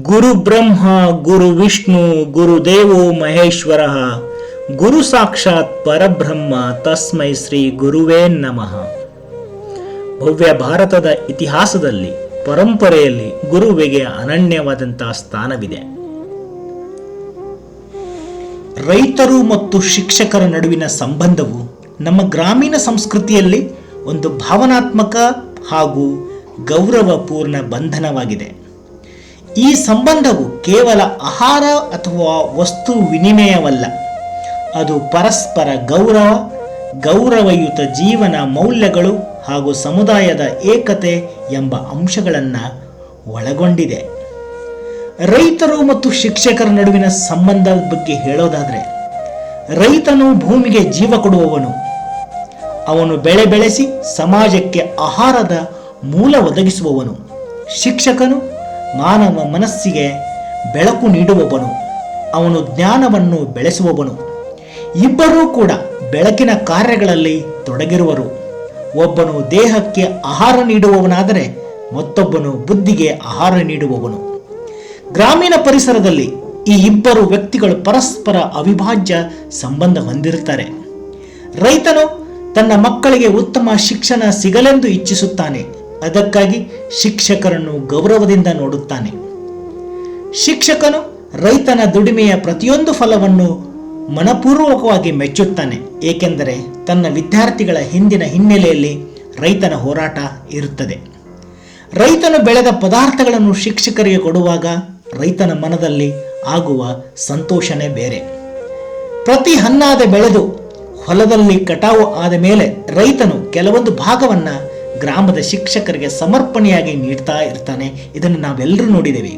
ಗುರು ಬ್ರಹ್ಮ ಗುರು ವಿಷ್ಣು ಗುರುದೇವೋ ಮಹೇಶ್ವರ ಗುರು ಸಾಕ್ಷಾತ್ ಪರಬ್ರಹ್ಮ ತಸ್ಮೈ ಶ್ರೀ ಗುರುವೇ ನಮಃ. ಭವ್ಯ ಭಾರತದ ಇತಿಹಾಸದಲ್ಲಿ ಪರಂಪರೆಯಲ್ಲಿ ಗುರುವಿಗೆ ಅನನ್ಯವಾದಂತಹ ಸ್ಥಾನವಿದೆ. ರೈತರು ಮತ್ತು ಶಿಕ್ಷಕರ ನಡುವಿನ ಸಂಬಂಧವು ನಮ್ಮ ಗ್ರಾಮೀಣ ಸಂಸ್ಕೃತಿಯಲ್ಲಿ ಒಂದು ಭಾವನಾತ್ಮಕ ಹಾಗೂ ಗೌರವಪೂರ್ಣ ಬಂಧನವಾಗಿದೆ. ಈ ಸಂಬಂಧವು ಕೇವಲ ಆಹಾರ ಅಥವಾ ವಸ್ತು ವಿನಿಮಯವಲ್ಲ, ಅದು ಪರಸ್ಪರ ಗೌರವಯುತ ಜೀವನ ಮೌಲ್ಯಗಳು ಹಾಗೂ ಸಮುದಾಯದ ಏಕತೆ ಎಂಬ ಅಂಶಗಳನ್ನು ಒಳಗೊಂಡಿದೆ. ರೈತರು ಮತ್ತು ಶಿಕ್ಷಕರ ನಡುವಿನ ಸಂಬಂಧದ ಬಗ್ಗೆ ಹೇಳೋದಾದರೆ, ರೈತನು ಭೂಮಿಗೆ ಜೀವ ಕೊಡುವವನು. ಅವನು ಬೆಳೆ ಬೆಳೆಸಿ ಸಮಾಜಕ್ಕೆ ಆಹಾರದ ಮೂಲ ಒದಗಿಸುವವನು. ಶಿಕ್ಷಕನು ಮಾನವ ಮನಸ್ಸಿಗೆ ಬೆಳಕು ನೀಡುವವನು. ಅವನು ಜ್ಞಾನವನ್ನು ಬೆಳೆಸುವವನು. ಇಬ್ಬರೂ ಕೂಡ ಬೆಳಕಿನ ಕಾರ್ಯಗಳಲ್ಲಿ ತೊಡಗಿರುವರು. ಒಬ್ಬನು ದೇಹಕ್ಕೆ ಆಹಾರ ನೀಡುವವನಾದರೆ ಮತ್ತೊಬ್ಬನು ಬುದ್ಧಿಗೆ ಆಹಾರ ನೀಡುವವನು. ಗ್ರಾಮೀಣ ಪರಿಸರದಲ್ಲಿ ಈ ಇಬ್ಬರು ವ್ಯಕ್ತಿಗಳು ಪರಸ್ಪರ ಅವಿಭಾಜ್ಯ ಸಂಬಂಧ ಹೊಂದಿರುತ್ತಾರೆ. ರೈತನು ತನ್ನ ಮಕ್ಕಳಿಗೆ ಉತ್ತಮ ಶಿಕ್ಷಣ ಸಿಗಲೆಂದು ಇಚ್ಛಿಸುತ್ತಾನೆ. ಅದಕ್ಕಾಗಿ ಶಿಕ್ಷಕರನ್ನು ಗೌರವದಿಂದ ನೋಡುತ್ತಾನೆ. ಶಿಕ್ಷಕನು ರೈತನ ದುಡಿಮೆಯ ಪ್ರತಿಯೊಂದು ಫಲವನ್ನು ಮನಪೂರ್ವಕವಾಗಿ ಮೆಚ್ಚುತ್ತಾನೆ, ಏಕೆಂದರೆ ತನ್ನ ವಿದ್ಯಾರ್ಥಿಗಳ ಹಿಂದಿನ ಹಿನ್ನೆಲೆಯಲ್ಲಿ ರೈತನ ಹೋರಾಟ ಇರುತ್ತದೆ. ರೈತನು ಬೆಳೆದ ಪದಾರ್ಥಗಳನ್ನು ಶಿಕ್ಷಕರಿಗೆ ಕೊಡುವಾಗ ರೈತನ ಮನದಲ್ಲಿ ಆಗುವ ಸಂತೋಷನೇ ಬೇರೆ. ಪ್ರತಿ ಹಣ್ಣಾದ ಬೆಳೆದು ಹೊಲದಲ್ಲಿ ಕಟಾವು ಆದ ಮೇಲೆ ರೈತನು ಕೆಲವೊಂದು ಭಾಗವನ್ನು ಗ್ರಾಮದ ಶಿಕ್ಷಕರಿಗೆ ಸಮರ್ಪಣೆಯಾಗಿ ನೀಡ್ತಾ ಇರ್ತಾನೆ. ಇದನ್ನು ನಾವೆಲ್ಲರೂ ನೋಡಿದ್ದೇವೆ.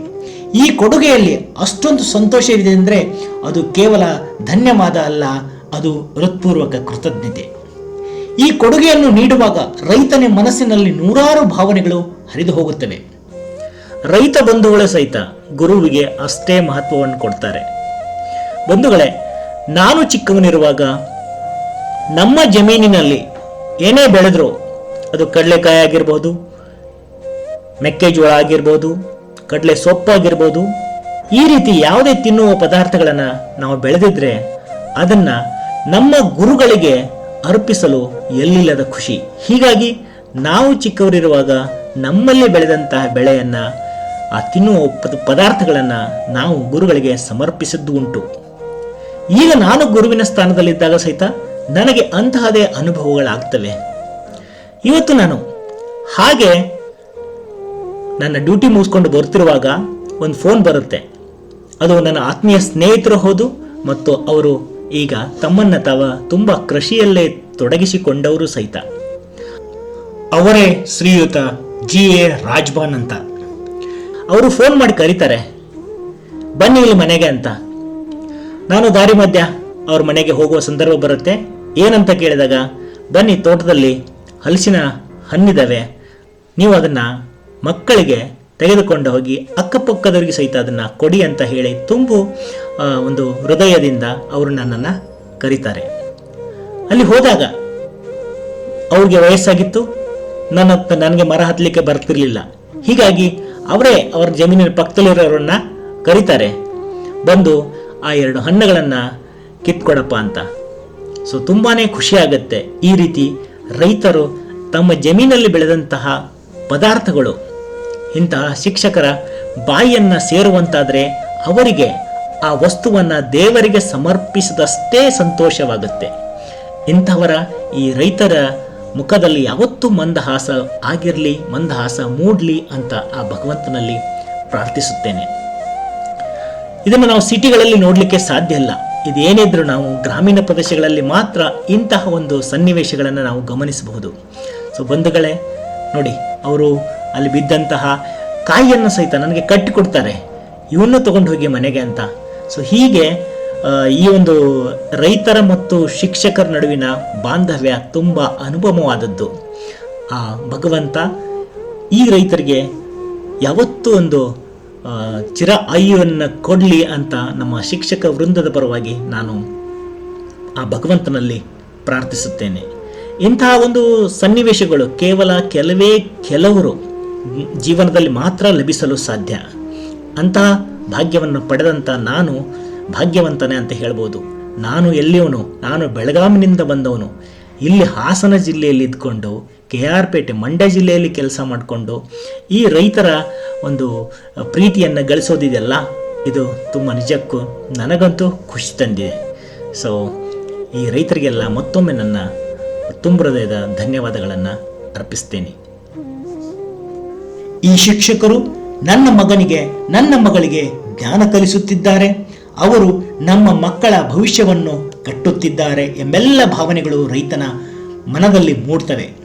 ಈ ಕೊಡುಗೆಯಲ್ಲಿ ಅಷ್ಟೊಂದು ಸಂತೋಷವಿದೆ ಅಂದರೆ ಅದು ಕೇವಲ ಧನ್ಯವಾದ ಅಲ್ಲ, ಅದು ಹೃತ್ಪೂರ್ವಕ ಕೃತಜ್ಞತೆ. ಈ ಕೊಡುಗೆಯನ್ನು ನೀಡುವಾಗ ರೈತನ ಮನಸ್ಸಿನಲ್ಲಿ ನೂರಾರು ಭಾವನೆಗಳು ಹರಿದು ಹೋಗುತ್ತವೆ. ರೈತ ಬಂಧುಗಳೇ ಸಹಿತ ಗುರುವಿಗೆ ಅಷ್ಟೇ ಮಹತ್ವವನ್ನು ಕೊಡ್ತಾರೆ. ಬಂಧುಗಳೇ, ನಾನು ಚಿಕ್ಕವನಿರುವಾಗ ನಮ್ಮ ಜಮೀನಿನಲ್ಲಿ ಏನೇ ಬೆಳೆದರೂ, ಅದು ಕಡಲೆಕಾಯಿ ಆಗಿರ್ಬೋದು, ಮೆಕ್ಕೆಜೋಳ ಆಗಿರ್ಬೋದು, ಕಡಲೆ ಸೊಪ್ಪಾಗಿರ್ಬೋದು, ಈ ರೀತಿ ಯಾವುದೇ ತಿನ್ನುವ ಪದಾರ್ಥಗಳನ್ನು ನಾವು ಬೆಳೆದಿದ್ರೆ ಅದನ್ನು ನಮ್ಮ ಗುರುಗಳಿಗೆ ಅರ್ಪಿಸಲು ಎಲ್ಲಿಲ್ಲದ ಖುಷಿ. ಹೀಗಾಗಿ ನಾವು ಚಿಕ್ಕವರಿರುವಾಗ ನಮ್ಮಲ್ಲಿ ಬೆಳೆದಂತಹ ಬೆಳೆಯನ್ನು, ಆ ತಿನ್ನುವ ಪದಾರ್ಥಗಳನ್ನು ನಾವು ಗುರುಗಳಿಗೆ ಸಮರ್ಪಿಸಿದ್ದು ಉಂಟು. ಈಗ ನಾನು ಗುರುವಿನ ಸ್ಥಾನದಲ್ಲಿದ್ದಾಗ ಸಹಿತ ನನಗೆ ಅಂತಹದೇ ಅನುಭವಗಳಾಗ್ತವೆ. ಇವತ್ತು ನಾನು ಹಾಗೆ ನನ್ನ ಡ್ಯೂಟಿ ಮುಗಿಸ್ಕೊಂಡು ಬರ್ತಿರುವಾಗ ಒಂದು ಫೋನ್ ಬರುತ್ತೆ. ಅದು ನನ್ನ ಆತ್ಮೀಯ ಸ್ನೇಹಿತರು ಹೌದು, ಮತ್ತು ಅವರು ಈಗ ತಮ್ಮನ್ನ ತಾವ ತುಂಬ ಕೃಷಿಯಲ್ಲೇ ತೊಡಗಿಸಿಕೊಂಡವರು ಸಹಿತ. ಅವರೇ ಶ್ರೀಯುತ GA ರಾಜ್ಬಾನ್ ಅಂತ. ಅವರು ಫೋನ್ ಮಾಡಿ ಕರೀತಾರೆ, ಬನ್ನಿ ಇಲ್ಲಿ ಮನೆಗೆ ಅಂತ. ನಾನು ದಾರಿ ಮಧ್ಯ ಅವ್ರ ಮನೆಗೆ ಹೋಗುವ ಸಂದರ್ಭ ಬರುತ್ತೆ. ಏನಂತ ಕೇಳಿದಾಗ, ಬನ್ನಿ ತೋಟದಲ್ಲಿ ಹಲಸಿನ ಹಣ್ಣಿದ್ದಾವೆ, ನೀವು ಅದನ್ನು ಮಕ್ಕಳಿಗೆ ತೆಗೆದುಕೊಂಡು ಹೋಗಿ ಅಕ್ಕಪಕ್ಕದವರಿಗೆ ಸಹಿತ ಅದನ್ನು ಕೊಡಿ ಅಂತ ಹೇಳಿ ಒಂದು ಹೃದಯದಿಂದ ಅವರು ನನ್ನನ್ನು ಕರೀತಾರೆ. ಅಲ್ಲಿ ಹೋದಾಗ ಅವ್ರಿಗೆ ವಯಸ್ಸಾಗಿತ್ತು, ನನಗೆ ಮರ ಹತ್ತಲಿಕ್ಕೆ ಬರ್ತಿರ್ಲಿಲ್ಲ. ಹೀಗಾಗಿ ಅವರೇ ಅವರ ಜಮೀನಿನ ಪಕ್ಕದಲ್ಲಿರೋರನ್ನ ಕರೀತಾರೆ, ಬಂದು ಆ 2 ಹಣ್ಣುಗಳನ್ನು ಕಿತ್ಕೊಡಪ್ಪ ಅಂತ. ಸೊ ತುಂಬಾ ಖುಷಿ ಆಗುತ್ತೆ. ಈ ರೀತಿ ರೈತರು ತಮ್ಮ ಜಮೀನಲ್ಲಿ ಬೆಳೆದಂತಹ ಪದಾರ್ಥಗಳು ಇಂತಹ ಶಿಕ್ಷಕರ ಬಾಯಿಯನ್ನು ಸೇರುವಂತಾದರೆ ಅವರಿಗೆ ಆ ವಸ್ತುವನ್ನು ದೇವರಿಗೆ ಸಮರ್ಪಿಸಿದಷ್ಟೇ ಸಂತೋಷವಾಗುತ್ತೆ. ಇಂಥವರ ಈ ರೈತರ ಮುಖದಲ್ಲಿ ಯಾವತ್ತೂ ಮಂದಹಾಸ ಆಗಿರಲಿ, ಮಂದಹಾಸ ಮೂಡಲಿ ಅಂತ ಆ ಭಗವಂತನಲ್ಲಿ ಪ್ರಾರ್ಥಿಸುತ್ತೇನೆ. ಇದನ್ನು ನಾವು ಸಿಟಿಗಳಲ್ಲಿ ನೋಡಲಿಕ್ಕೆ ಸಾಧ್ಯ ಇಲ್ಲ. ಇದೇನಿದ್ರು ನಾವು ಗ್ರಾಮೀಣ ಪ್ರದೇಶಗಳಲ್ಲಿ ಮಾತ್ರ ಇಂತಹ ಒಂದು ಸನ್ನಿವೇಶಗಳನ್ನು ನಾವು ಗಮನಿಸಬಹುದು. ಸೊ ಬಂಧುಗಳೇ, ನೋಡಿ, ಅವರು ಅಲ್ಲಿ ಬಿದ್ದಂತಹ ಕಾಯಿಯನ್ನು ಸಹಿತ ನನಗೆ ಕಟ್ಟಿಕೊಡ್ತಾರೆ, ಇವನ್ನು ತಗೊಂಡು ಹೋಗಿ ಮನೆಗೆ ಅಂತ. ಸೊ ಹೀಗೆ ಈ ಒಂದು ರೈತರ ಮತ್ತು ಶಿಕ್ಷಕರ ನಡುವಿನ ಬಾಂಧವ್ಯ ತುಂಬ ಅನುಪಮವಾದದ್ದು. ಆ ಭಗವಂತ ಈ ರೈತರಿಗೆ ಯಾವತ್ತೂ ಒಂದು ಚಿರ ಆಯುವನ್ನು ಕೊಡಲಿ ಅಂತ ನಮ್ಮ ಶಿಕ್ಷಕ ವೃಂದದ ಪರವಾಗಿ ನಾನು ಆ ಭಗವಂತನಲ್ಲಿ ಪ್ರಾರ್ಥಿಸುತ್ತೇನೆ. ಇಂತಹ ಒಂದು ಸನ್ನಿವೇಶಗಳು ಕೇವಲ ಕೆಲವರು ಜೀವನದಲ್ಲಿ ಮಾತ್ರ ಲಭಿಸಲು ಸಾಧ್ಯ. ಅಂತಹ ಭಾಗ್ಯವನ್ನು ಪಡೆದಂಥ ನಾನು ಭಾಗ್ಯವಂತನೇ ಅಂತ ಹೇಳ್ಬೋದು. ನಾನು ಎಲ್ಲಿಯವನು? ನಾನು ಬೆಳಗಾವಿನಿಂದ ಬಂದವನು. ಇಲ್ಲಿ ಹಾಸನ ಜಿಲ್ಲೆಯಲ್ಲಿ ಇದ್ಕೊಂಡು KR ಪೇಟೆ ಮಂಡ್ಯ ಜಿಲ್ಲೆಯಲ್ಲಿ ಕೆಲಸ ಮಾಡಿಕೊಂಡು ಈ ರೈತರ ಒಂದು ಪ್ರೀತಿಯನ್ನು ಗಳಿಸೋದಿದೆಯಲ್ಲ, ಇದು ತುಂಬ ನಿಜಕ್ಕೂ ನನಗಂತೂ ಖುಷಿ ತಂದಿದೆ. ಸೊ ಈ ರೈತರಿಗೆಲ್ಲ ಮತ್ತೊಮ್ಮೆ ನನ್ನ ತುಂಬ ಹೃದಯದ ಧನ್ಯವಾದಗಳನ್ನು ಅರ್ಪಿಸ್ತೇನೆ. ಈ ಶಿಕ್ಷಕರು ನನ್ನ ಮಗನಿಗೆ, ನನ್ನ ಮಗಳಿಗೆ ಜ್ಞಾನ ಕಲಿಸುತ್ತಿದ್ದಾರೆ. ಅವರು ನಮ್ಮ ಮಕ್ಕಳ ಭವಿಷ್ಯವನ್ನು ಕಟ್ಟುತ್ತಿದ್ದಾರೆ ಎಂಬೆಲ್ಲ ಭಾವನೆಗಳು ರೈತನ ಮನದಲ್ಲಿ ಮೂಡ್ತವೆ.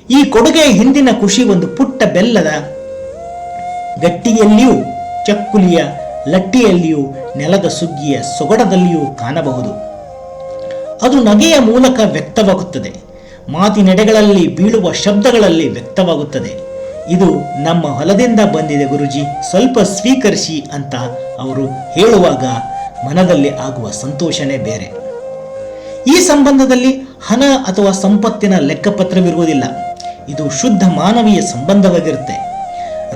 ಈ ಕೊಡುಗೆಯ ಹಿಂದಿನ ಖುಷಿ ಒಂದು ಪುಟ್ಟ ಬೆಲ್ಲದ ಗಟ್ಟಿಯಲ್ಲಿಯೂ, ಚಕ್ಕುಲಿಯ ಲಟ್ಟಿಯಲ್ಲಿಯೂ, ನೆಲದ ಸುಗ್ಗಿಯ ಸೊಗಡದಲ್ಲಿಯೂ ಕಾಣಬಹುದು. ಅದು ನಗೆಯ ಮೂಲಕ ವ್ಯಕ್ತವಾಗುತ್ತದೆ, ಮಾತಿನೆಡೆಗಳಲ್ಲಿ ಬೀಳುವ ಶಬ್ದಗಳಲ್ಲಿ ವ್ಯಕ್ತವಾಗುತ್ತದೆ. ಇದು ನಮ್ಮ ಹೊಲದಿಂದ ಬಂದಿದೆ ಗುರುಜಿ, ಸ್ವಲ್ಪ ಸ್ವೀಕರಿಸಿ ಅಂತ ಅವರು ಹೇಳುವಾಗ ಮನದಲ್ಲಿ ಆಗುವ ಸಂತೋಷನೇ ಬೇರೆ. ಈ ಸಂಬಂಧದಲ್ಲಿ ಹಣ ಅಥವಾ ಸಂಪತ್ತಿನ ಲೆಕ್ಕಪತ್ರವಿರುವುದಿಲ್ಲ. ಇದು ಶುದ್ಧ ಮಾನವೀಯ ಸಂಬಂಧವಾಗಿರುತ್ತೆ.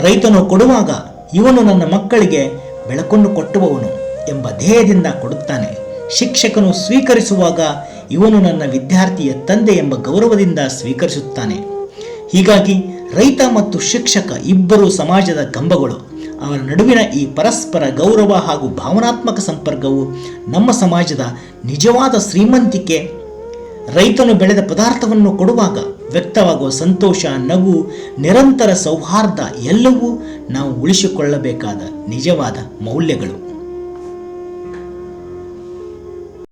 ರೈತನು ಕೊಡುವಾಗ ಇವನು ನನ್ನ ಮಕ್ಕಳಿಗೆ ಬೆಳಕನ್ನು ಕೊಟ್ಟುವವನು ಎಂಬ ಧ್ಯೇಯದಿಂದ ಕೊಡುತ್ತಾನೆ. ಶಿಕ್ಷಕನು ಸ್ವೀಕರಿಸುವಾಗ ಇವನು ನನ್ನ ವಿದ್ಯಾರ್ಥಿಯ ತಂದೆ ಎಂಬ ಗೌರವದಿಂದ ಸ್ವೀಕರಿಸುತ್ತಾನೆ. ಹೀಗಾಗಿ ರೈತ ಮತ್ತು ಶಿಕ್ಷಕ ಇಬ್ಬರು ಸಮಾಜದ ಕಂಬಗಳು. ಅವರ ನಡುವಿನ ಈ ಪರಸ್ಪರ ಗೌರವ ಹಾಗೂ ಭಾವನಾತ್ಮಕ ಸಂಪರ್ಕವು ನಮ್ಮ ಸಮಾಜದ ನಿಜವಾದ ಶ್ರೀಮಂತಿಕೆ. ರೈತನು ಬೆಳೆದ ಪದಾರ್ಥವನ್ನು ಕೊಡುವಾಗ ವ್ಯಕ್ತವಾಗುವ ಸಂತೋಷ, ನಗು, ನಿರಂತರ ಸೌಹಾರ್ದ ಎಲ್ಲವೂ ನಾವು ಉಳಿಸಿಕೊಳ್ಳಬೇಕಾದ ನಿಜವಾದ ಮೌಲ್ಯಗಳು.